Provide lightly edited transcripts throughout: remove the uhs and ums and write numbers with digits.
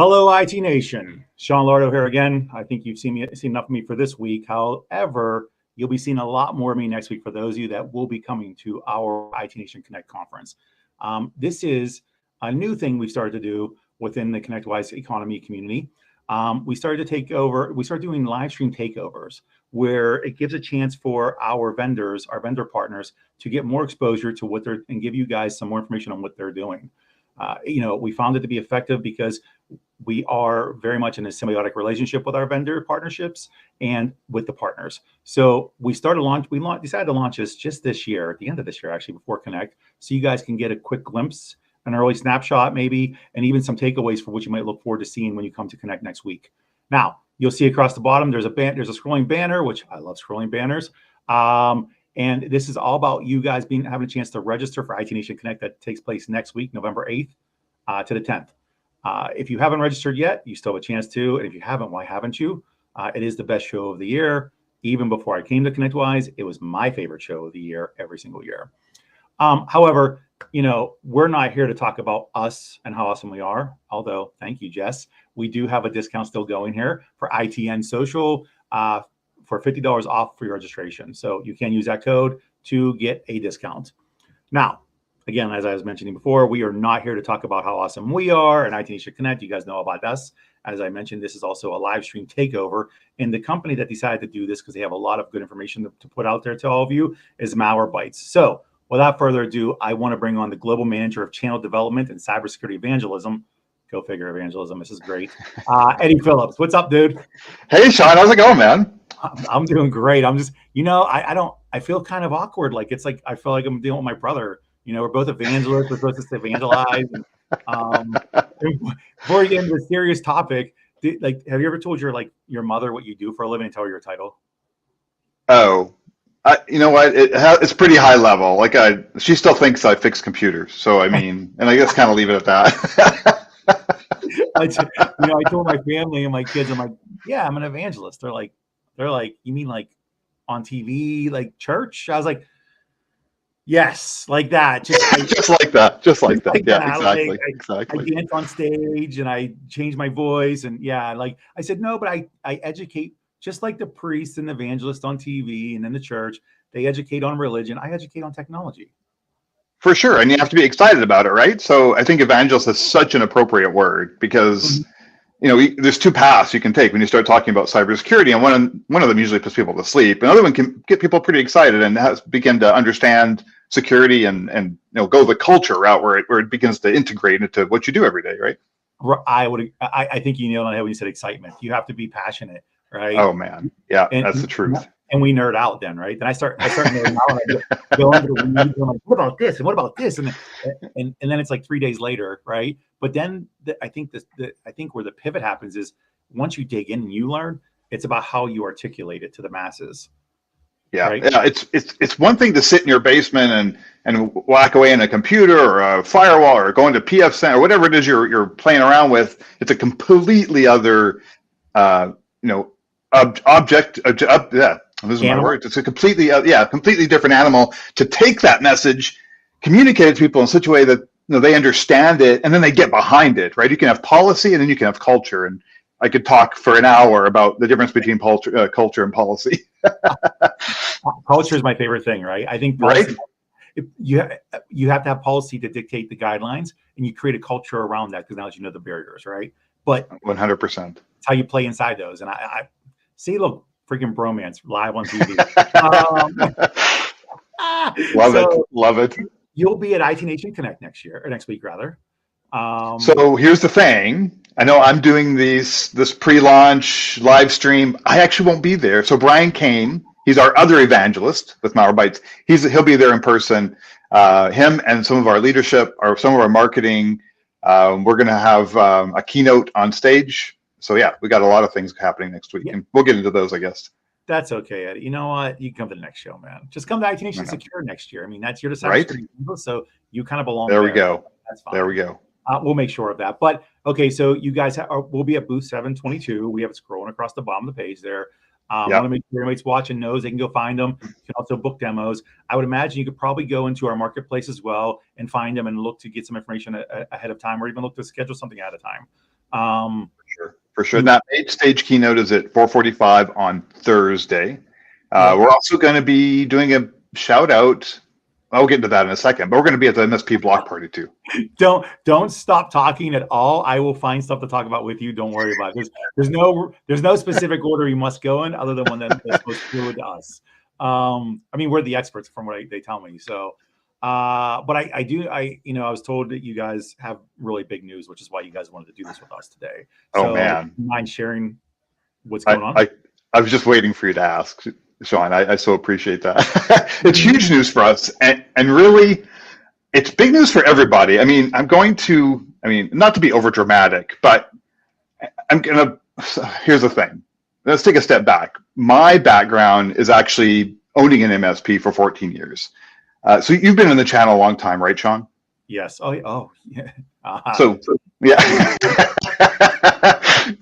Hello, IT Nation. Sean Lardo here again. I think you've seen enough of me for this week. However, you'll be seeing a lot more of me next week for those of you that will be coming to our IT Nation Connect conference. This is a new thing we've started to do within the ConnectWise economy community. We started doing live stream takeovers where it gives a chance for our vendors, our vendor partners, to get more exposure to what they're and give you guys some more information on what they're doing. We found it to be effective because we are very much in a symbiotic relationship with our vendor partnerships and with the partners. So we decided to launch this just this year, at the end of this year, actually, before Connect, so you guys can get a quick glimpse, an early snapshot maybe, and even some takeaways for what you might look forward to seeing when you come to Connect next week. Now, you'll see across the bottom, there's a scrolling banner, which I love scrolling banners. And this is all about you guys having a chance to register for IT Nation Connect that takes place next week, November 8th to the 10th. If you haven't registered yet, you still have a chance to. And if you haven't, why haven't you? It is the best show of the year. Even before I came to ConnectWise, it was my favorite show of the year every single year. However, we're not here to talk about us and how awesome we are. Although, thank you, Jess. We do have a discount still going here for ITN Social for $50 off for your registration. So you can use that code to get a discount. Now, again, as I was mentioning before, we are not here to talk about how awesome we are and IT Nation Connect. You guys know about us. As I mentioned, this is also a live stream takeover. And the company that decided to do this, because they have a lot of good information to put out there to all of you, is Malwarebytes. So without further ado, I want to bring on the Global Manager of Channel Development and Cybersecurity Evangelism. Go figure, evangelism. This is great. Eddie Phillips. What's up, dude? Hey, Sean. How's it going, man? I'm doing great. I'm just, I feel kind of awkward. Like, it's like, I feel like I'm dealing with my brother. We're both evangelists. We're supposed to evangelize. And, before we get into the serious topic, have you ever told your mother what you do for a living and tell her your title? Oh, you know what? It's pretty high level. She still thinks I fix computers. So, I mean, and I guess kind of leave it at that. I told my family and my kids, I'm like, yeah, I'm an evangelist. They're like, you mean like on TV, like church? I was like, yes, like that. Just like that. Yeah, that. Exactly. I dance on stage and I change my voice. And yeah, like I said, no, but I educate just like the priest and the evangelist on TV and in the church. They educate on religion. I educate on technology. For sure. And you have to be excited about it, right? So I think evangelist is such an appropriate word because, there's two paths you can take when you start talking about cybersecurity. And one of them usually puts people to sleep. Another one can get people pretty excited and begin to understand security and go the culture route where it begins to integrate into what you do every day, right? I think you nailed on it when you said excitement. You have to be passionate, right? Oh man, yeah, that's the truth. And we nerd out then, right? Then I start nerding out and I go into the weeds and I'm like, what about this? And what about this? And then it's like 3 days later, right? But then I think where the pivot happens is once you dig in and you learn, it's about how you articulate it to the masses. Yeah, right? Yeah. It's one thing to sit in your basement and whack away in a computer or a firewall or go into PFSense or whatever it is you're playing around with. It's a completely other, object. Those are my words. It's a completely different animal to take that message, communicate it to people in such a way that they understand it, and then they get behind it. Right? You can have policy, and then you can have culture. And I could talk for an hour about the difference between culture and policy. Culture is my favorite thing, right? I think policy, you have to have policy to dictate the guidelines, and you create a culture around that because now you know the barriers, right? But 100%. It's how you play inside those. And I see, look, freaking bromance live on TV. Love it. You'll be at IT Nation Connect next week, rather. So here's the thing. I know I'm doing this pre-launch live stream. I actually won't be there. So Brian Kane, he's our other evangelist with Malwarebytes. He'll be there in person. Him and some of our leadership or some of our marketing. We're going to have a keynote on stage. So yeah, we got a lot of things happening next week, and we'll get into those, I guess. That's okay, Eddie. You know what? You can come to the next show, man. Just come to IT Nation Secure next year. I mean, that's your cybersecurity, right? So you kind of belong there. We go. That's fine. There we go. We'll make sure of that. But okay, so you guys will be at booth 722. We have it scrolling across the bottom of the page there. I want to make sure everybody's watching knows they can go find them. You can also book demos. I would imagine you could probably go into our marketplace as well and find them and look to get some information ahead of time, or even look to schedule something ahead of time. For sure. That main stage keynote is at 4:45 on Thursday. Yep. We're also going to be doing a shout out. I'll get into that in a second, but we're going to be at the MSP block party too. Don't stop talking at all. I will find stuff to talk about with you. Don't worry about it. There's no specific order you must go in other than one that's most fluid to us. I mean, we're the experts from what they tell me. So, but I was told that you guys have really big news, which is why you guys wanted to do this with us today. So, oh man, mind sharing what's going on? I was just waiting for you to ask, Sean. I so appreciate that. It's huge news for us, and really, it's big news for everybody. I mean, not to be over dramatic, but here's the thing. Let's take a step back. My background is actually owning an MSP for 14 years. So you've been in the channel a long time, right, Sean? Yes. Oh yeah. So yeah.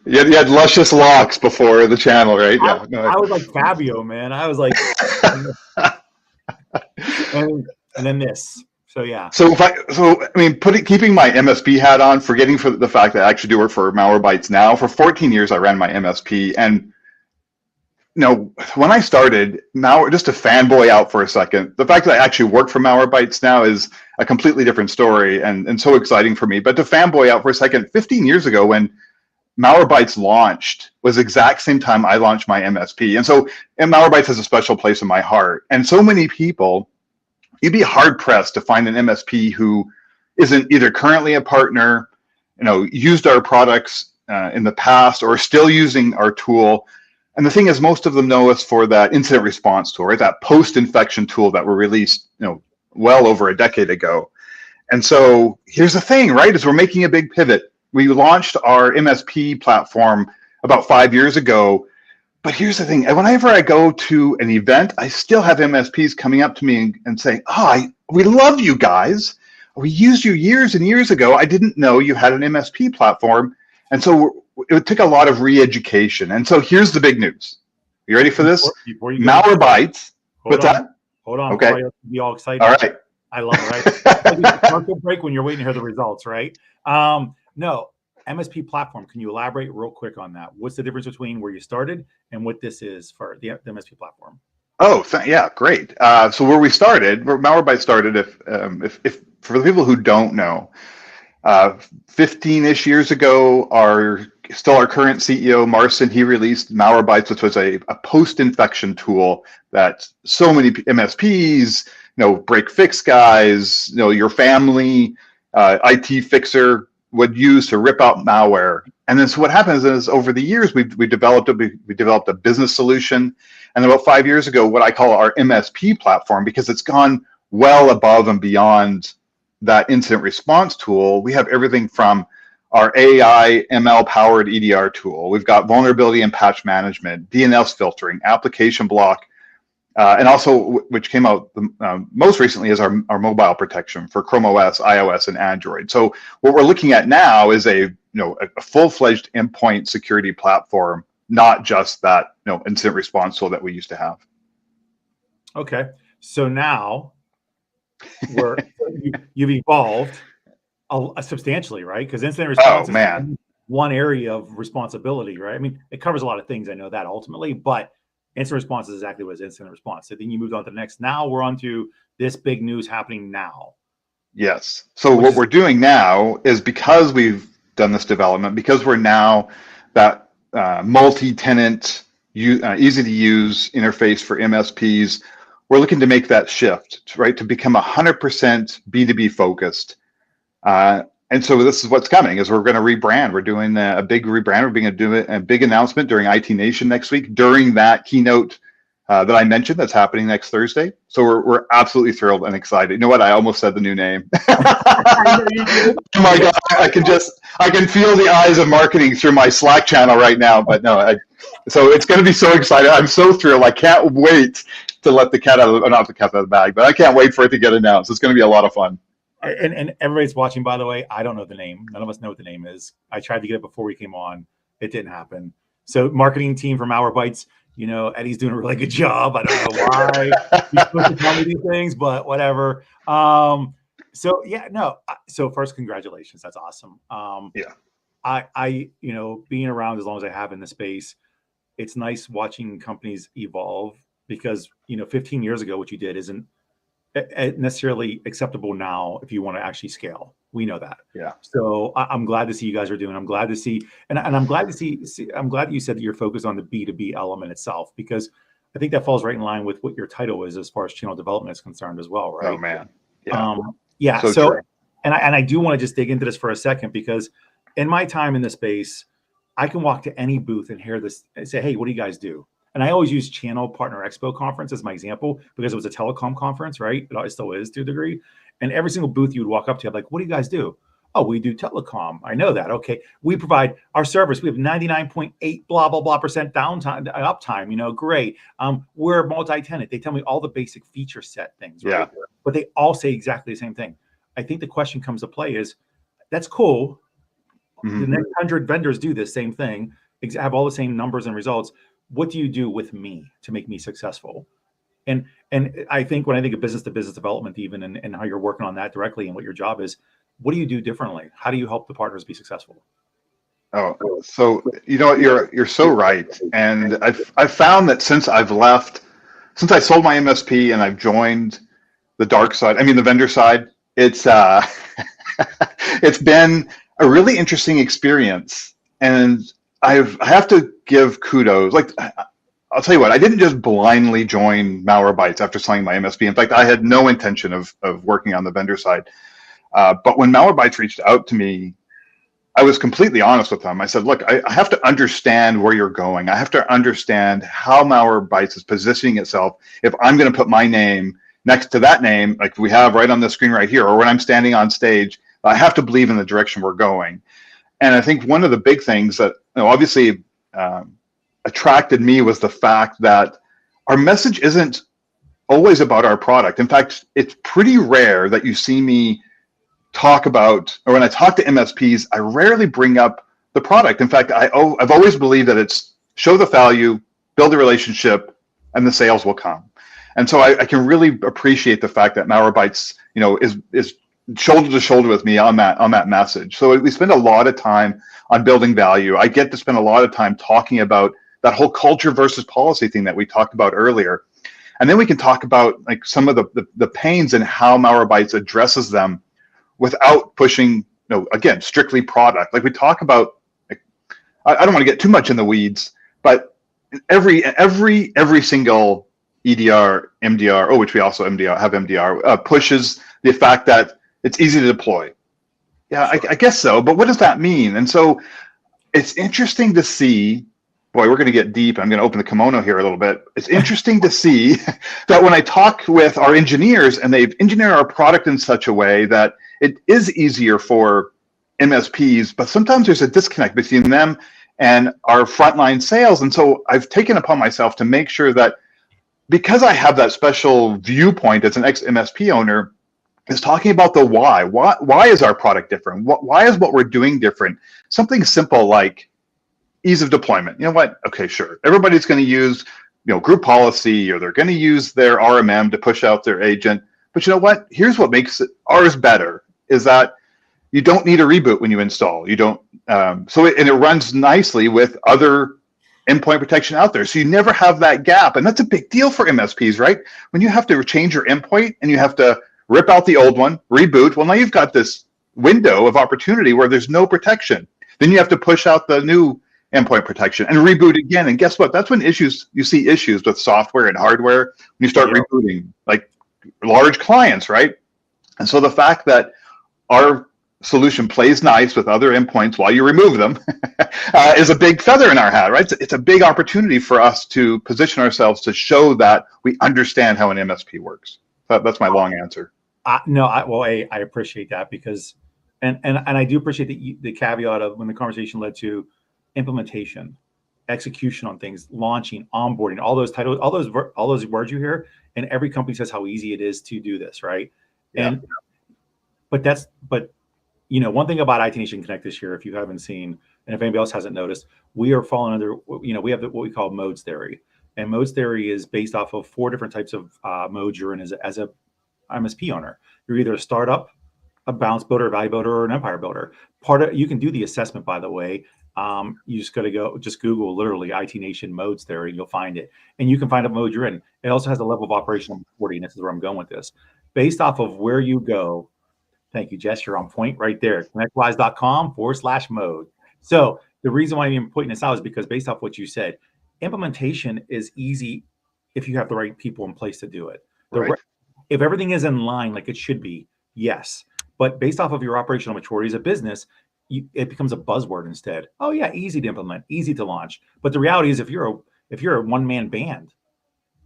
You had luscious locks before the channannel, right? Yeah. I was like Fabio, man. I was like, and then this. So yeah. So keeping my MSP hat on, forgetting for the fact that I actually do work for Malwarebytes now. For 14 years, I ran my MSP, and when I started, just to fanboy out for a second, the fact that I actually work for Malwarebytes now is a completely different story and so exciting for me. But to fanboy out for a second, 15 years ago when Malwarebytes launched was the exact same time I launched my MSP. And Malwarebytes has a special place in my heart. And so many people, you'd be hard pressed to find an MSP who isn't either currently a partner, used our products in the past, or still using our tool. And the thing is, most of them know us for that incident response tool, right? That post-infection tool that were released, well over a decade ago. And so here's the thing, right? Is we're making a big pivot. We launched our MSP platform about 5 years ago. But here's the thing. Whenever I go to an event, I still have MSPs coming up to me and saying, we love you guys. We used you years and years ago. I didn't know you had an MSP platform. And so it took a lot of re-education. And so here's the big news. You ready for this? Before you Malwarebytes. What's that? Hold on. Okay. Be all excited. All right. I love it, right? Commercial break when you're waiting to hear the results, right? No. MSP platform. Can you elaborate real quick on that? What's the difference between where you started and what this is for the MSP platform? Oh, yeah, great. So where Malwarebytes started, if for the people who don't know, 15-ish years ago, our current CEO, Marcin, he released Malwarebytes, which was a post-infection tool that so many MSPs, break fix guys, your family, IT fixer would use to rip out malware. And then so what happens is over the years, we developed a business solution. And about 5 years ago, what I call our MSP platform, because it's gone well above and beyond that incident response tool, we have everything from our AI ML powered EDR tool. We've got vulnerability and patch management, DNS filtering, application block, and also which came out most recently is our mobile protection for Chrome OS, iOS, and Android. So what we're looking at now is a full-fledged endpoint security platform, not just that incident response tool that we used to have. Okay, so now you've evolved substantially, right? Because incident response is one area of responsibility, right? I mean, it covers a lot of things. I know that ultimately, but incident response is exactly what is incident response. So then you moved on to the next. Now we're on to this big news happening now. Yes. So what we're doing now is, because we've done this development, because we're now that multi-tenant, easy to use interface for MSPs, we're looking to make that shift, right, to become 100% B2B focused. And so this is what's coming, is we're going to rebrand. We're doing a big rebrand. We're going to do a big announcement during IT Nation next week, during that keynote that I mentioned that's happening next Thursday. So we're absolutely thrilled and excited. You know what? I almost said the new name. Oh my God, I can feel the eyes of marketing through my Slack channel right now. But no, so it's going to be so exciting. I'm so thrilled. I can't wait to let the cat out of the bag, but I can't wait for it to get announced. It's going to be a lot of fun. And everybody's watching, by the way. I don't know the name. None of us know what the name is. I tried to get it before we came on. It didn't happen. So marketing team from Malwarebytes, Eddie's doing a really good job. I don't know why he's supposed to tell me these things, but whatever. So first, congratulations. That's awesome. Yeah. being around as long as I have in the space, it's nice watching companies evolve because, 15 years ago, what you did isn't necessarily acceptable now if you want to actually scale. We know that. Yeah. So I'm glad to see you guys are doing. I'm glad to see, and I'm glad to see. I'm glad you said that you're focused on the B2B element itself, because I think that falls right in line with what your title is as far as channel development is concerned as well, right? Oh man. Yeah. Yeah. So So true. and I do want to just dig into this for a second, because in my time in the space, I can walk to any booth and hear this and say, "Hey, what do you guys do?" And I always use Channel Partner Expo Conference as my example because it was a telecom conference, right? It still is to a degree. And every single booth you would walk up to, I'm like, "What do you guys do?" "Oh, we do telecom." "I know that." "Okay, we provide our service. We have 99.8 blah blah blah percent downtime, uptime. Great. We're multi-tenant." They tell me all the basic feature set things, right? Yeah. But they all say exactly the same thing. I think the question comes to play is, that's cool. The next 100 vendors do this same thing, have all the same numbers and results. What do you do with me to make me successful? And I think when I think of business to business development, even and how you're working on that directly and what your job is, what do you do differently? How do you help the partners be successful? Oh, so you're so right. And I've found that since I sold my MSP and I've joined the dark side, I mean the vendor side, it's it's been a really interesting experience. And I have to give kudos. Like, I'll tell you what, I didn't just blindly join Malwarebytes after selling my MSP. In fact, I had no intention of working on the vendor side. But when Malwarebytes reached out to me, I was completely honest with them. I said, "Look, I have to understand where you're going. I have to understand how Malwarebytes is positioning itself. If I'm going to put my name next to that name, like we have right on the screen right here, or when I'm standing on stage, I have to believe in the direction we're going." And I think one of the big things that obviously attracted me was the fact that our message isn't always about our product. In fact, it's pretty rare that you see me talk about, or when I talk to MSPs, I rarely bring up the product. In fact, I've always believed that it's show the value, build a relationship, and the sales will come. And so I can really appreciate the fact that Malwarebytes, is shoulder to shoulder with me on that message. So we spend a lot of time on building value. I get to spend a lot of time talking about that whole culture versus policy thing that we talked about earlier. And then we can talk about like some of the pains and how Malwarebytes addresses them without pushing, again, strictly product. Like we talk about, like, I don't want to get too much in the weeds, but every single EDR, MDR, which we also have MDR, pushes the fact that it's easy to deploy. Yeah, sure. I guess so, but what does that mean? And so it's interesting to see, boy, we're going to get deep. I'm going to open the kimono here a little bit. It's interesting to see that when I talk with our engineers and they've engineered our product in such a way that it is easier for MSPs, but sometimes there's a disconnect between them and our frontline sales. And so I've taken upon myself to make sure that, because I have that special viewpoint as an ex-MSP owner, is talking about the why. Why is our product different? Why is what we're doing different? Something simple like ease of deployment. You know what? Okay, sure. Everybody's going to use group policy, or they're going to use their RMM to push out their agent. But you know what? Here's what makes ours better, is that you don't need a reboot when you install. You don't. And it runs nicely with other endpoint protection out there. So you never have that gap. And that's a big deal for MSPs, right? When you have to change your endpoint and you have to rip out the old one, reboot, well, now you've got this window of opportunity where there's no protection. Then you have to push out the new endpoint protection and reboot again. And guess what? That's when you see issues with software and hardware when you start rebooting, like large clients, right? And so the fact that our solution plays nice with other endpoints while you remove them is a big feather in our hat, right? It's a big opportunity for us to position ourselves to show that we understand how an MSP works. That's my long answer. I appreciate that, because, and I do appreciate the caveat of when the conversation led to implementation, execution on things, launching, onboarding, all those titles, all those words you hear, and every company says how easy it is to do this, right? Yeah. But one thing about IT Nation Connect this year, if you haven't seen, and if anybody else hasn't noticed, we are falling under, we have what we call modes theory. And modes theory is based off of 4 different types of modes you're in as a MSP owner. You're either a startup, a balance builder, a value builder, or an empire builder. Part of you can do the assessment, by the way. You just got to just Google literally IT Nation modes there, and you'll find it. And you can find a mode you're in. It also has a level of operational maturity, and this is where I'm going with this. Based off of where you go, thank you, Jess, you're on point right there. ConnectWise.com/mode. So the reason why I'm pointing this out is because based off what you said, implementation is easy if you have the right people in place to do it. If everything is in line like it should be, yes. But based off of your operational maturity as a business, it becomes a buzzword instead. Oh yeah, easy to implement, easy to launch. But the reality is, if you're a one-man band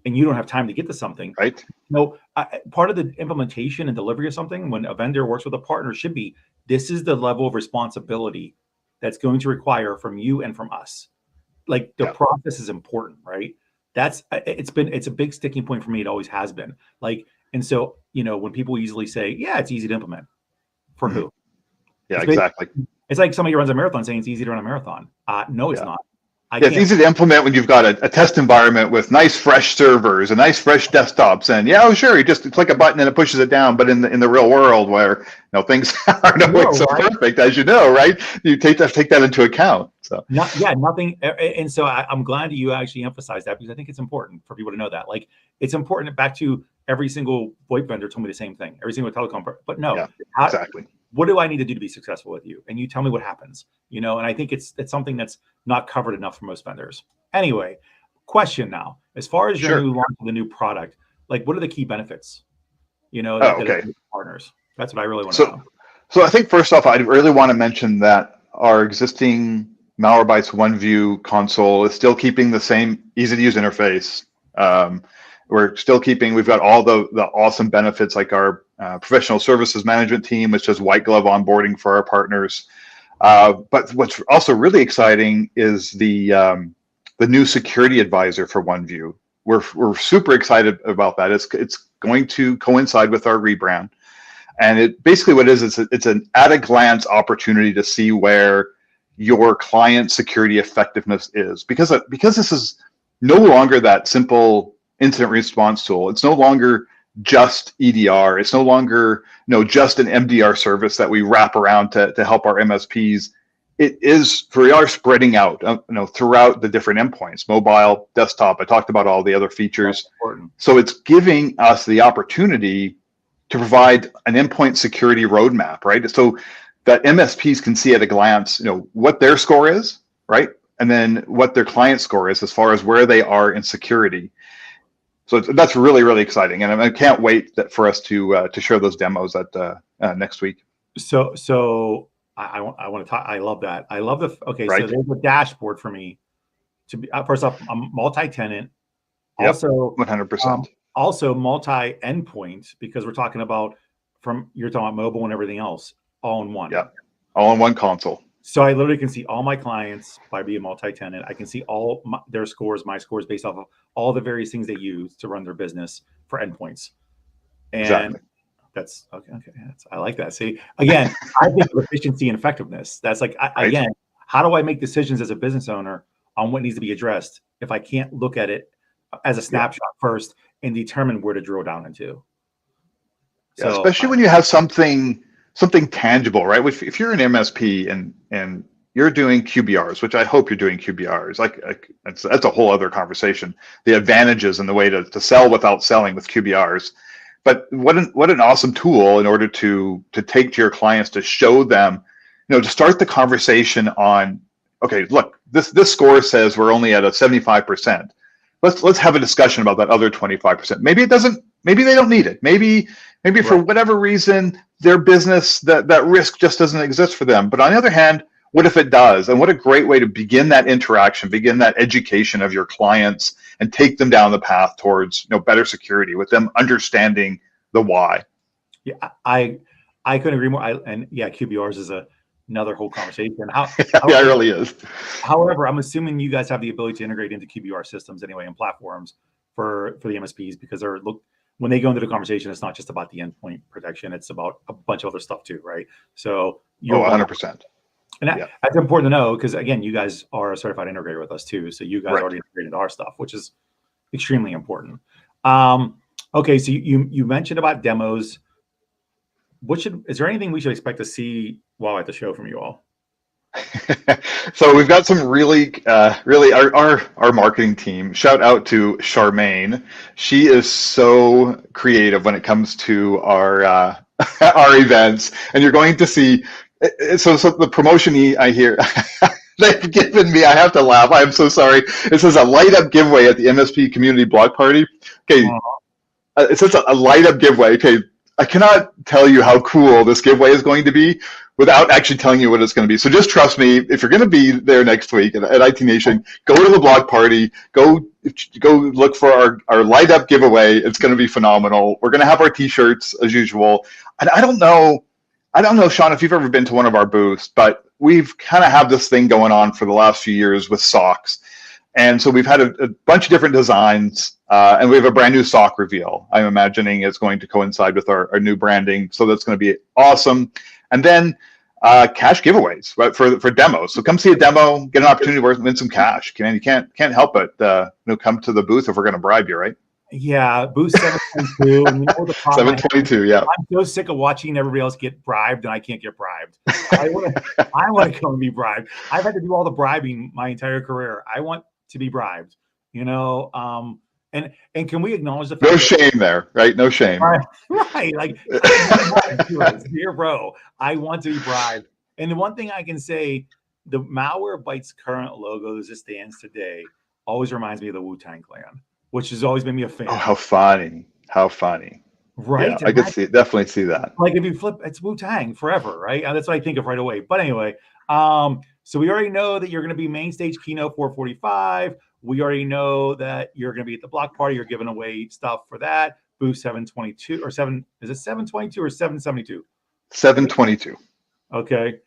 and you don't have time to get to something, right? No, part of the implementation and delivery of something when a vendor works with a partner should be, this is the level of responsibility that's going to require from you and from us. Like the process is important, right? It's a big sticking point for me. It always has been. Like, and so, when people easily say, yeah, it's easy to implement, for who? Yeah, exactly. It's like somebody who runs a marathon saying it's easy to run a marathon. No, it's not. It's easy to implement when you've got a test environment with nice fresh servers and nice fresh desktops, and sure, you just click a button and it pushes it down. But in the real world, where things aren't always so perfect, as you know, right? You take that into account. So nothing. And so I'm glad you actually emphasized that, because I think it's important for people to know that. Like, it's important. Back to every single VoIP vendor told me the same thing. Every single telecom, but no, exactly. What do I need to do to be successful with you? And you tell me what happens, and I think it's something that's not covered enough for most vendors. Anyway, question now, as far as your new launch of the new product, like, what are the key benefits, that partners? That's what I really want to know. So I think first off, I really want to mention that our existing Malwarebytes OneView console is still keeping the same easy to use interface. We've got all the awesome benefits, like our professional services management team, which does white glove onboarding for our partners. But what's also really exciting is the new security advisor for OneView. We're super excited about that. It's going to coincide with our rebrand, and it basically what it is, it's an at a glance opportunity to see where your client security effectiveness is, because this is no longer that simple incident response tool. It's no longer just EDR. It's no longer just an MDR service that we wrap around to help our MSPs. We are spreading out throughout the different endpoints, mobile, desktop. I talked about all the other features. So it's giving us the opportunity to provide an endpoint security roadmap, right? So that MSPs can see at a glance, what their score is, right? And then what their client score is as far as where they are in security. So that's really, really exciting, and I can't wait for us to share those demos at next week. So I want to talk. I love that. I love the. Okay, so there's a dashboard for me to be. First off, I'm multi-tenant. Also, 100%. Also multi-endpoint, because we're talking about you're talking about mobile and everything else all in one. Yeah, all in one console. So I literally can see all my clients by being multi-tenant. I can see all their scores, my scores, based off of all the various things they use to run their business for endpoints. And that's okay. I like that. See, again, I think of efficiency and effectiveness. That's like, again, how do I make decisions as a business owner on what needs to be addressed if I can't look at it as a snapshot first and determine where to drill down into? So, especially when you have something tangible, right? If you're an MSP and you're doing QBRs, which I hope you're doing QBRs, like that's a whole other conversation. The advantages and the way to sell without selling with QBRs. But what an awesome tool in order to take to your clients, to show them, to start the conversation on, okay, look, this score says we're only at a 75%. Let's have a discussion about that other 25%. Maybe they don't need it. Maybe for whatever reason, their business, that risk just doesn't exist for them. But on the other hand, what if it does? And what a great way to begin that interaction, begin that education of your clients, and take them down the path towards better security, with them understanding the why. Yeah, I couldn't agree more. QBRs is another whole conversation. It really is. However, I'm assuming you guys have the ability to integrate into QBR systems anyway, and platforms for the MSPs, because when they go into the conversation, it's not just about the endpoint protection; it's about a bunch of other stuff too, right? So you're 100%. And that's important to know, because again, you guys are a certified integrator with us too, so you guys already integrated our stuff, which is extremely important. Okay, so you mentioned about demos. Is there anything we should expect to see while at the show from you all? So we've got some really our marketing team. Shout out to Charmaine. She is so creative when it comes to our our events, and you're going to see. So the promotion I hear they've given me, I have to laugh. I am so sorry. It says a light up giveaway at the MSP community block party. Okay, it says a light up giveaway. Okay, I cannot tell you how cool this giveaway is going to be without actually telling you what it's going to be. So just trust me. If you're going to be there next week at IT Nation, go to the block party. Go look for our light up giveaway. It's going to be phenomenal. We're going to have our T-shirts as usual. And I don't know, Sean, if you've ever been to one of our booths, but we've kind of have this thing going on for the last few years with socks. And so we've had a bunch of different designs, and we have a brand new sock reveal. I'm imagining it's going to coincide with our new branding. So that's going to be awesome. And then cash giveaways, right, for demos. So come see a demo, get an opportunity to win some cash. You can't help but come to the booth if we're going to bribe you, right? Yeah, booth 722. And 722, yeah. I'm so sick of watching everybody else get bribed, and I can't get bribed. I want to come and be bribed. I've had to do all the bribing my entire career. I want to be bribed, and can we acknowledge the fact no shame there, right? No shame. Right. Like, dear bro, I want to be bribed. And the one thing I can say, the Malwarebytes current logo as it stands today always reminds me of the Wu-Tang Clan, which has always made me a fan. Oh, how funny. Right? Yeah, I could definitely see that. Like, if you flip, it's Wu-Tang forever, right? That's what I think of right away. But anyway, so we already know that you're going to be main stage keynote 445. We already know that you're going to be at the block party. You're giving away stuff for that. Booth 722 or 7. Is it 722 or 772? 722. Okay.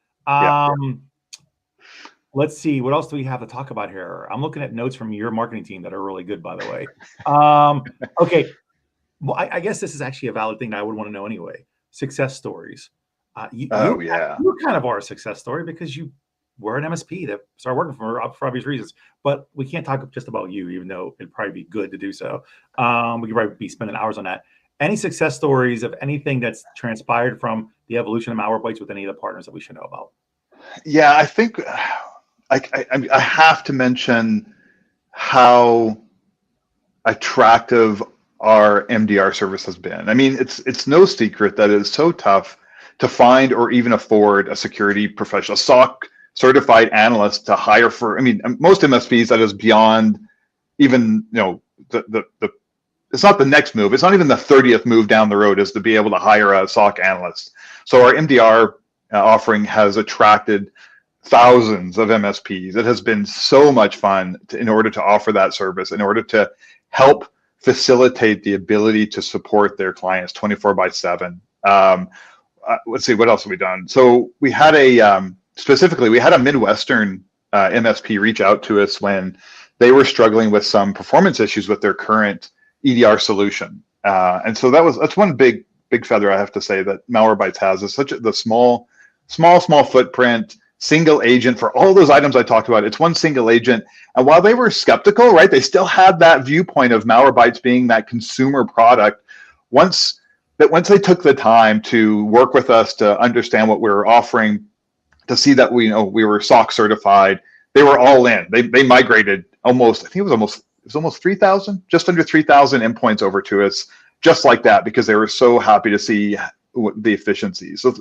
Let's see. What else do we have to talk about here? I'm looking at notes from your marketing team that are really good, by the way. Okay. Well, I guess this is actually a valid thing that I would want to know anyway. Success stories. You kind of are a success story because you were an MSP that started working for obvious reasons. But we can't talk just about you, even though it'd probably be good to do so. We could probably be spending hours on that. Any success stories of anything that's transpired from the evolution of Malwarebytes with any of the partners that we should know about? Yeah, I think I have to mention how attractive our MDR service has been. I mean, it's no secret that it's so tough to find or even afford a security professional, a SOC certified analyst to hire for. I mean, most MSPs, that is beyond even, it's not the next move. It's not even the 30th move down the road is to be able to hire a SOC analyst. So our MDR offering has attracted thousands of MSPs. It has been so much fun in order to offer that service, in order to help facilitate the ability to support their clients 24/7. Let's see, what else have we done? So we had specifically a Midwestern MSP reach out to us when they were struggling with some performance issues with their current EDR solution. And so that's one big feather I have to say that Malwarebytes has, is the small footprint, single agent for all those items I talked about. It's one single agent. And while they were skeptical, right, they still had that viewpoint of Malwarebytes being that consumer product. Once they took the time to work with us to understand what we were offering, to see that we were SOC certified, they were all in. They migrated almost 3,000, just under 3,000 endpoints over to us, just like that, because they were so happy to see the efficiencies. So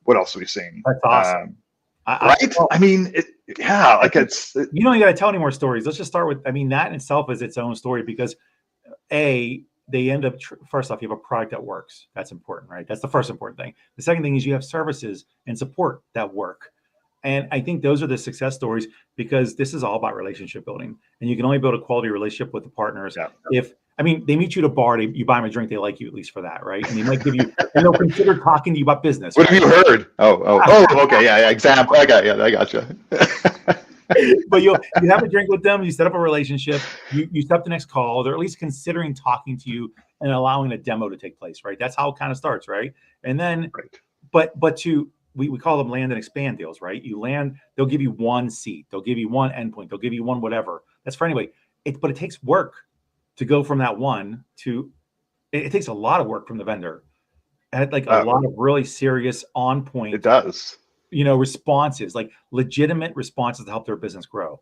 what else are we seeing? That's awesome. Right? You got to tell any more stories. Let's just start with, that in itself is its own story, because they end up, first off, you have a product that works. That's important, right? That's the first important thing. The second thing is you have services and support that work. And I think those are the success stories, because this is all about relationship building. And you can only build a quality relationship with the partners if, they meet you at a bar, you buy them a drink, they like you at least for that, right? And they might give you, and they'll consider talking to you about business. What have you heard? Okay, yeah, example. I got you. But you have a drink with them, you set up a relationship, you set up the next call, they're at least considering talking to you and allowing a demo to take place, right? That's how it kind of starts, right? And then, but we call them land and expand deals, right? You land, they'll give you one seat, they'll give you one endpoint, they'll give you one whatever. That's for anybody. But it takes work to go from that one to, it takes a lot of work from the vendor had like a lot of really serious on point. It does. Responses, like legitimate responses to help their business grow,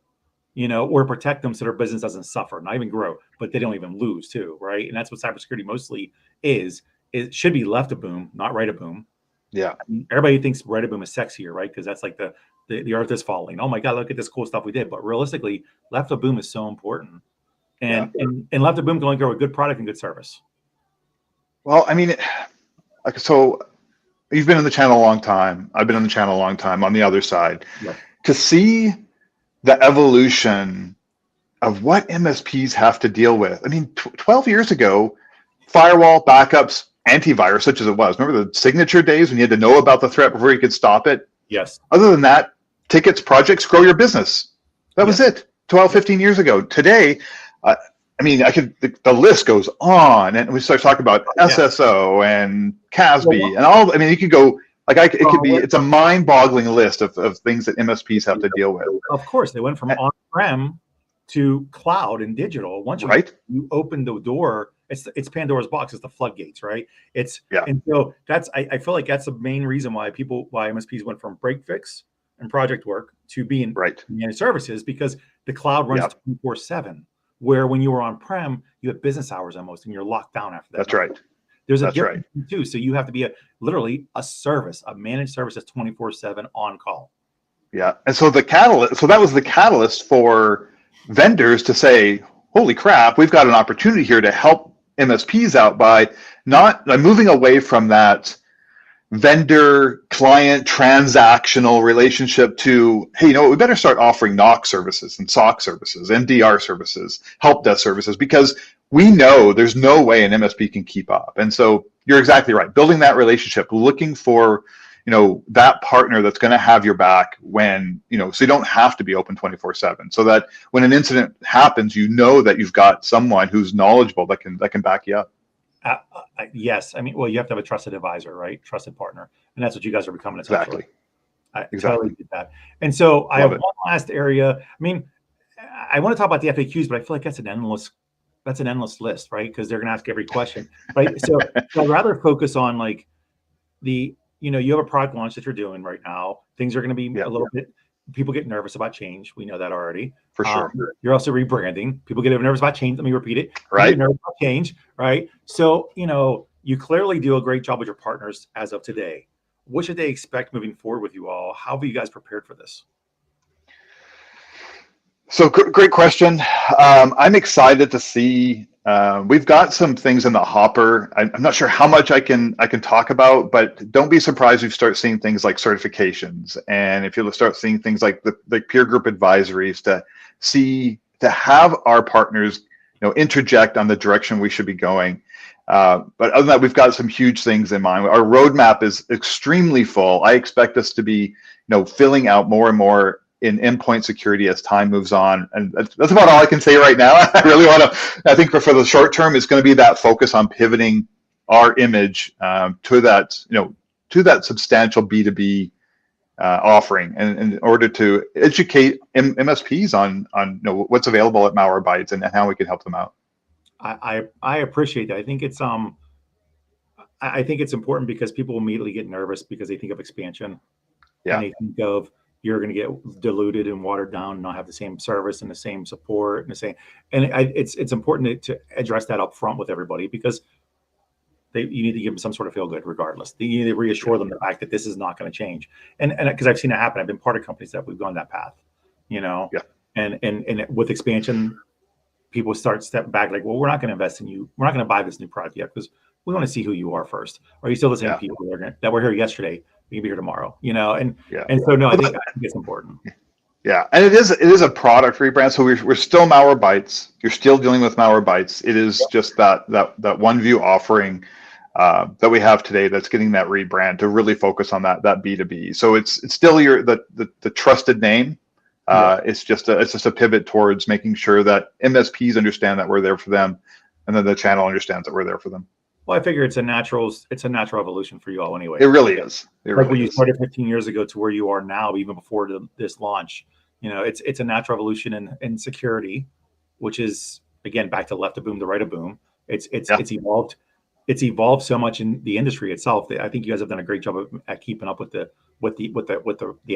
or protect them so their business doesn't suffer, not even grow, but they don't even lose too, right? And that's what cybersecurity mostly is. It should be left a boom, not right a boom. Yeah. Everybody thinks right a boom is sexier, right? Because that's like the earth is falling. Oh my God, look at this cool stuff we did. But realistically, left a boom is so important. And left a boom can only grow a good product and good service. Well, I mean, so you've been in the channel a long time. I've been in the channel a long time on the other side. Yeah. To see the evolution of what MSPs have to deal with. I mean, 12 years ago, firewall, backups, antivirus, such as it was. Remember the signature days when you had to know about the threat before you could stop it? Yes. Other than that, tickets, projects, grow your business. That was it 12, 15 years ago. Today, the list goes on, and we start talking about SSO and CASB and all. I mean, you could go, it's a mind-boggling list of things that MSPs have to deal with. Of course, they went from on-prem to cloud and digital. Once you open the door, it's Pandora's box. It's the floodgates, right? And so I feel like that's the main reason why MSPs went from break fix and project work to being managed services, because the cloud runs 24/7. Where when you were on-prem, you have business hours almost, and you're locked down after that. That's right. There's a difference too. So you have to be literally a service, a managed service that's 24/7 on call. Yeah. And so that was the catalyst for vendors to say, holy crap, we've got an opportunity here to help MSPs out by moving away from that vendor client transactional relationship to, hey, we better start offering NOC services and SOC services, NDR services, help desk services, because we know there's no way an MSP can keep up. And so you're exactly right. Building that relationship, looking for, that partner that's going to have your back when, so you don't have to be open 24/7, so that when an incident happens, that you've got someone who's knowledgeable that can back you up. Yes. I mean, well, you have to have a trusted advisor, right? Trusted partner. And that's what you guys are becoming. Exactly. I totally get that. And so I have one last area. I mean, I want to talk about the FAQs, but I feel like that's an endless list, right? Because they're going to ask every question, right? So I'd rather focus on like you have a product launch that you're doing right now. Things are going to be a little bit, people get nervous about change. We know that already. For sure. You're also rebranding. People get nervous about change. Let me repeat it. Right. Get nervous about change, right? So, you clearly do a great job with your partners as of today. What should they expect moving forward with you all? How have you guys prepared for this? So great question. I'm excited to see. We've got some things in the hopper. I'm not sure how much I can talk about, but don't be surprised if you start seeing things like certifications, and if you'll start seeing things like the peer group advisories to have our partners, interject on the direction we should be going. But other than that, we've got some huge things in mind. Our roadmap is extremely full. I expect us to be, filling out more and more in endpoint security as time moves on. And that's about all I can say right now. I think for the short term, it's going to be that focus on pivoting our image to that substantial B2B offering, and in order to educate MSPs on what's available at Malwarebytes and how we can help them out. I appreciate that. I think it's important because people immediately get nervous because they think of expansion. Yeah. And they think of you're going to get diluted and watered down and not have the same service and the same support and it's important to address that up front with everybody, because you need to give them some sort of feel good regardless. You need to reassure them the fact that this is not going to change. And because I've seen it happen. I've been part of companies that we've gone that path, and with expansion, people step back like, well, we're not going to invest in you. We're not going to buy this new product yet because we want to see who you are first. Are you still the same people that were here yesterday? We can be here tomorrow, and so no, I think it's important. Yeah, and it is a product rebrand. So we're still Malwarebytes. You're still dealing with Malwarebytes. It is just that one view offering that we have today that's getting that rebrand to really focus on that B2B. So it's still the trusted name. It's just a pivot towards making sure that MSPs understand that we're there for them, and then the channel understands that we're there for them. Well, I figure it's a natural evolution for you all anyway. It really is. When you started 15 years ago to where you are now, even before this launch, it's a natural evolution in security, which is, again, back to left of boom to right of boom. It's evolved. it's evolved so much in the industry itself that I think you guys have done a great job at keeping up with the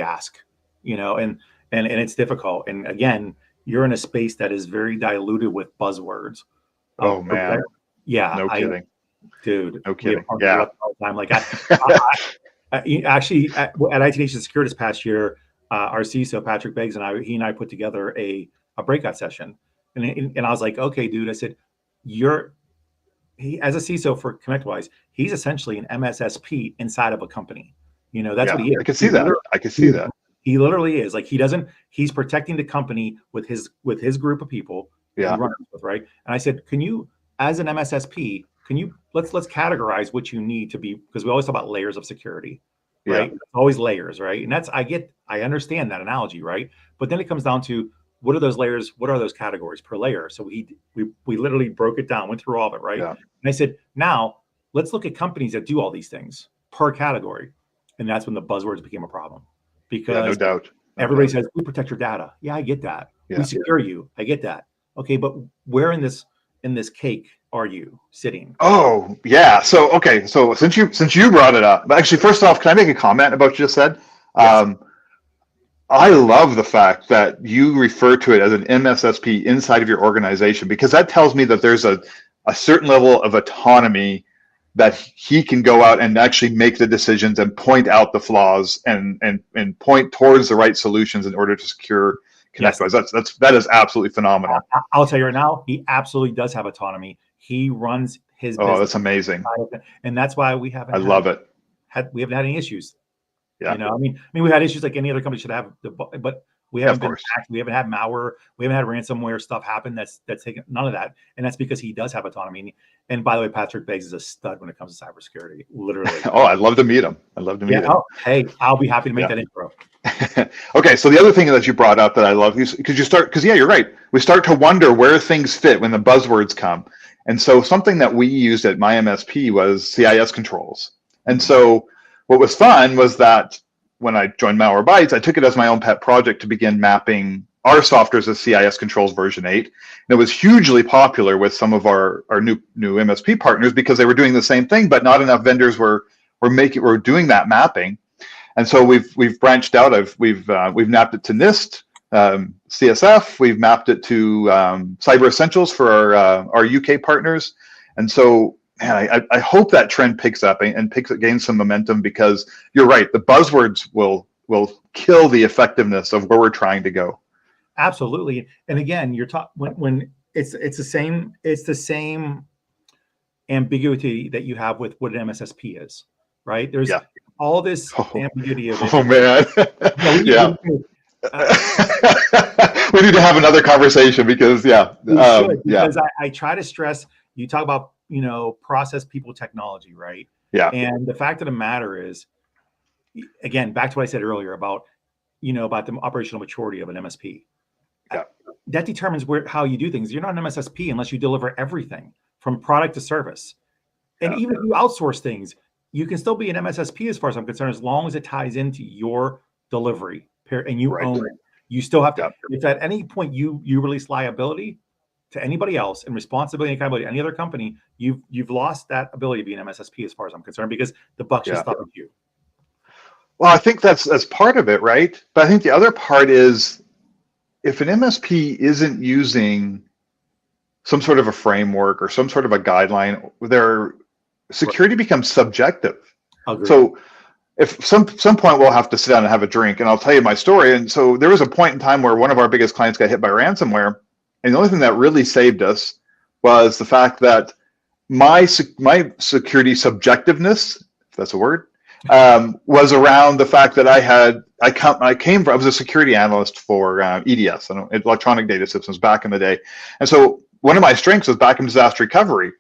ask, and it's difficult. And again, you're in a space that is very diluted with buzzwords. Oh man, no kidding, dude. No kidding. Yeah. All the time. Like actually at IT Nation Security this past year, our CISO Patrick Beggs he and I put together a breakout session, and I was like, okay, dude. I said, as a CISO for ConnectWise, he's essentially an MSSP inside of a company. That's what he is. I can see that. I can see that. He literally is. Like he's protecting the company with his group of people. Yeah. He runs with, right. And I said, can you, as an MSSP, let's categorize what you need to be, because we always talk about layers of security, right? Yeah. Always layers, right? And I understand that analogy, right? But then it comes down to, what are those layers? What are those categories per layer? So we literally broke it down, went through all of it, right? Yeah. And I said, now let's look at companies that do all these things per category. And that's when the buzzwords became a problem, because no doubt. Everybody says, we protect your data. Yeah, I get that. Yeah. We secure you. I get that. Okay, but where in this cake are you sitting? Oh, yeah. So since you brought it up, actually, first off, can I make a comment about what you just said? Yes. I love the fact that you refer to it as an MSSP inside of your organization, because that tells me that there's a certain level of autonomy that he can go out and actually make the decisions and point out the flaws and point towards the right solutions in order to secure ConnectWise. Yes. That is absolutely phenomenal. I'll tell you right now, he absolutely does have autonomy. He runs his business. Oh, that's amazing. And that's why we haven't. I love it. We haven't had any issues. Yeah. I mean, we had issues like any other company should have, but we haven't been hacked. We haven't had malware. We haven't had ransomware stuff happen. That's taken none of that. And that's because he does have autonomy. And by the way, Patrick Beggs is a stud when it comes to cybersecurity. Literally. Oh, I'd love to meet him. Him. Oh, hey, I'll be happy to make that intro. Okay, so the other thing that you brought up that I love is because you're right. We start to wonder where things fit when the buzzwords come. And so something that we used at my MSP was CIS controls. And so what was fun was that when I joined Malwarebytes, I took it as my own pet project to begin mapping our software as CIS controls version 8. And it was hugely popular with some of our new MSP partners, because they were doing the same thing, but not enough vendors were doing that mapping. And so we've branched out. We've mapped it to NIST, CSF. We've mapped it to Cyber Essentials for our UK partners. And so, man, I hope that trend picks up and gains some momentum, because you're right. The buzzwords will kill the effectiveness of where we're trying to go. Absolutely. And again, you're when it's the same ambiguity that you have with what an MSSP is, right? There's all this ambiguity of it. Oh man. Yeah. We need to have another conversation, because I try to stress, you talk about, process, people, technology, right? Yeah. And the fact of the matter is, again, back to what I said earlier about the operational maturity of an MSP. Yeah. That determines how you do things. You're not an MSSP unless you deliver everything from product to service. And even if you outsource things, you can still be an MSSP as far as I'm concerned, as long as it ties into your delivery and you own it. You still have to, if at any point you release liability to anybody else and responsibility and accountability to any other company, you've lost that ability to be an MSSP as far as I'm concerned, because the buck just stopped with you. Well, I think that's part of it, right? But I think the other part is, if an MSP isn't using some sort of a framework or some sort of a guideline, their security becomes subjective. Agreed. So if some point we'll have to sit down and have a drink, and I'll tell you my story. And so there was a point in time where one of our biggest clients got hit by ransomware. And the only thing that really saved us was the fact that my security subjectiveness, if that's a word, was around the fact that I was a security analyst for EDS, electronic data systems, back in the day. And so one of my strengths was backup disaster recovery.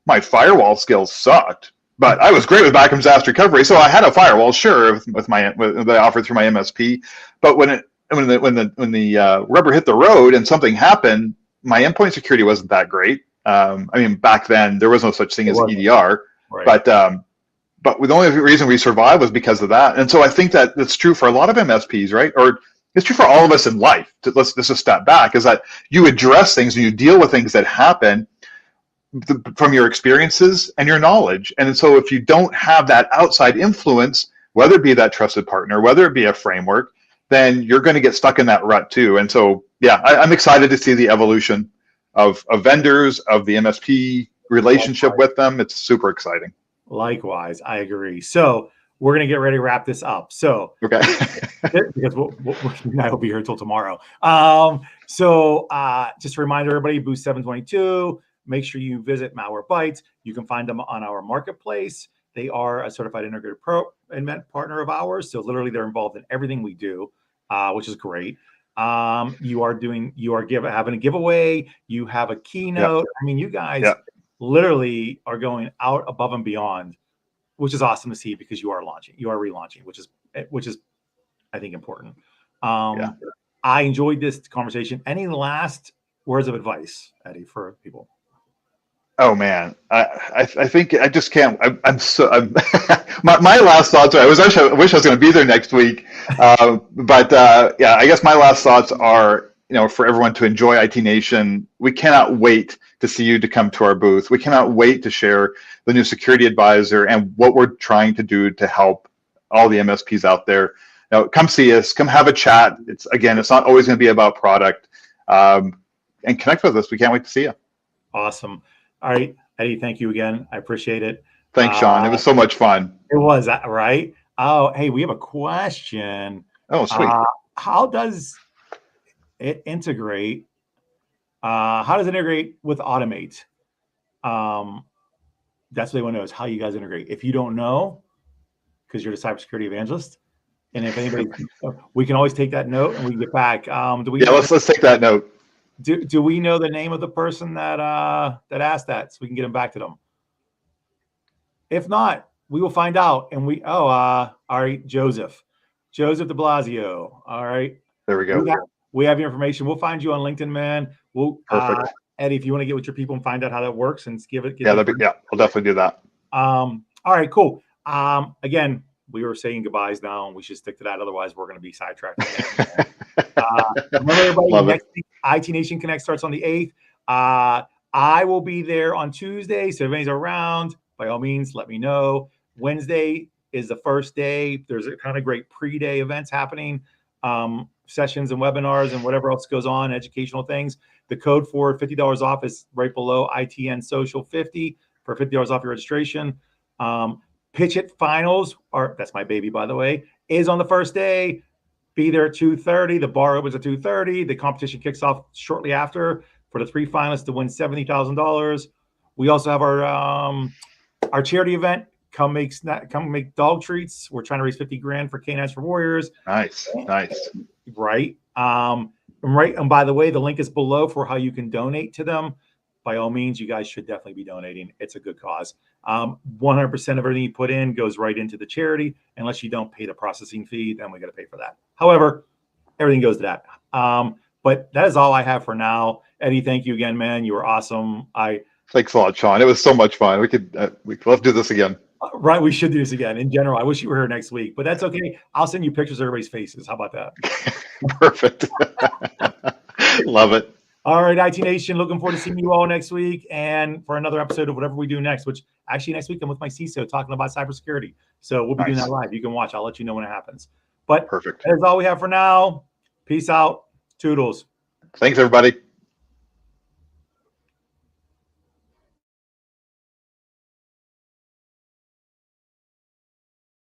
My firewall skills sucked, but I was great with backup disaster recovery. So I had a firewall, sure, that I offered through my MSP. But when the rubber hit the road and something happened, my endpoint security wasn't that great. I mean, back then there was no such thing as EDR, right. But the only reason we survived was because of that. And so I think that it's true for a lot of MSPs, right? Or it's true for all of us in life. Let's just step back, is that you address things and you deal with things that happen from your experiences and your knowledge. And so if you don't have that outside influence, whether it be that trusted partner, whether it be a framework, then you're going to get stuck in that rut too. And so, yeah, I'm excited to see the evolution of vendors, of the MSP relationship with them. It's super exciting. Likewise, I agree. So we're going to get ready to wrap this up. So, okay, because I will be here until tomorrow. So just a reminder, everybody, Boost 722. Make sure you visit Malwarebytes. You can find them on our marketplace. They are a certified integrated pro and partner of ours. So literally, they're involved in everything we do, which is great. You are having a giveaway. You have a keynote. Yep. I mean, you guys literally are going out above and beyond, which is awesome to see because you are relaunching, which is I think important. I enjoyed this conversation. Any last words of advice, Eddie, for people? Oh man, I think I just can't. My last thoughts are, I wish I was going to be there next week, but I guess my last thoughts are, for everyone to enjoy IT Nation. We cannot wait to see you to come to our booth. We cannot wait to share the new security advisor and what we're trying to do to help all the MSPs out there. Come see us, come have a chat. It's not always going to be about product, and connect with us. We can't wait to see you. Awesome. All right, Eddie, thank you again. I appreciate it. Thanks, Sean. It was so much fun. It was, right? Oh, hey, we have a question. Oh, sweet. How does it integrate? How does it integrate with Automate? That's what they want to know, is how you guys integrate. If you don't know, because you're the cybersecurity evangelist, and if anybody, we can always take that note and we can get back. Let's take that note. Do we know the name of the person that asked that, so we can get them back to them? If not, we will find out. And all right, Joseph de Blasio. All right, there we go. We have your information. We'll find you on LinkedIn, man. Perfect. Eddie, if you want to get with your people and find out how that works and give it. I'll definitely do that. All right, cool. Again, we were saying goodbyes now, and we should stick to that. Otherwise, we're going to be sidetracked. Remember, everybody, next week, IT Nation Connect starts on the 8th. I will be there on Tuesday, so if anybody's around, by all means, let me know. Wednesday is the first day. There's a kind of great pre-day events happening, sessions and webinars and whatever else goes on, educational things. The code for $50 off is right below ITN Social 50 for $50 off your registration. Pitch It Finals, that's my baby, by the way, is on the first day. Be there at 2:30. The bar opens at 2:30. The competition kicks off shortly after for the 3 finalists to win $70,000. We also have our charity event. Come make dog treats. We're trying to raise $50,000 for Canines for Warriors. Nice. Right. Right. And by the way, the link is below for how you can donate to them. By all means, you guys should definitely be donating. It's a good cause. 100% of everything you put in goes right into the charity. Unless you don't pay the processing fee, then we got to pay for that. However, everything goes to that. But that is all I have for now. Eddie, thank you again, man. You were awesome. Thanks a lot, Sean. It was so much fun. We'd love to do this again. Right, we should do this again. In general, I wish you were here next week, but that's okay. I'll send you pictures of everybody's faces. How about that? Perfect. Love it. All right, IT Nation, looking forward to seeing you all next week and for another episode of whatever we do next, which actually next week I'm with my CISO talking about cybersecurity. So we'll be doing that live. You can watch. I'll let you know when it happens. But perfect. That is all we have for now. Peace out. Toodles. Thanks, everybody.